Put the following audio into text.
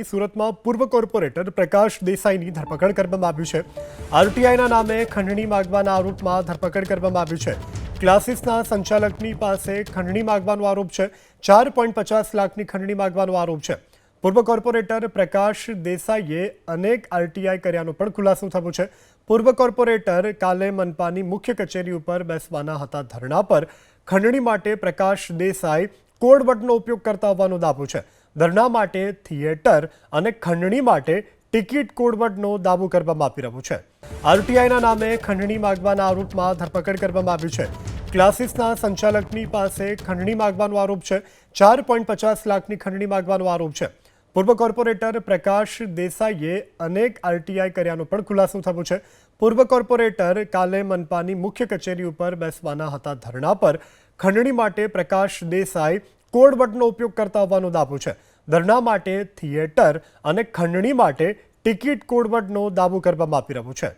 કરી સુરતમાં પૂર્વ કોર્પોરેટર પ્રકાશ દેસાઈની ધરપકડ કરવામાં આવી છે। આરટીઆઈના નામે ખંડણી માંગવાના આરોપમાં ધરપકડ કરવામાં આવી છે। ક્લાસીસના સંચાલકની પાસે ખંડણી માંગવાનો આરોપ છે। 4.50 લાખની ખંડણી માંગવાનો આરોપ છે। પૂર્વ કોર્પોરેટર પ્રકાશ દેસાઈએ અનેક આરટીઆઈ કર્યાનો પણ ખુલાસો થયો છે। પૂર્વ કોર્પોરેટર કાલે મનપાની મુખ્ય કચેરી ઉપર બેસવાના હતા ધરણા પર। ખંડણી માટે પ્રકાશ દેસાઈ કોડવર્ડનો ઉપયોગ કરતા હોવાનો દાવો છે। ધરણા માટે થિયેટર અને ખંડણી માટે ટિકિટ કોડવર્ડનો દાવો કરવામાં આવી રહ્યો છે। આરટીઆઈના નામે ખંડણી માંગવાના આરોપમાં ધરપકડ કરવામાં આવી છે। ક્લાસીસના સંચાલકની પાસે ખંડણી માંગવાનો આરોપ છે। 4.50 લાખની ખંડણી માંગવાનો આરોપ છે। પૂર્વ કોર્પોરેટર પ્રકાશ દેસાઈએ અનેક આરટીઆઈ કર્યાનો પણ ખુલાસો થયો છે। પૂર્વ કોર્પોરેટર કાલે મનપાની મુખ્ય કચેરી ઉપર બેસવાના હતા ધરણા પર। ખંડણી માટે પ્રકાશ દેસાઈ કોડવર્ડનો ઉપયોગ કરતા હોવાનો દાવો છે। ધરણા માટે થિયેટર અને ખંડણી માટે ટિકિટ કોડવર્ડનો દાવો કરવામાં આવી રહ્યો છે।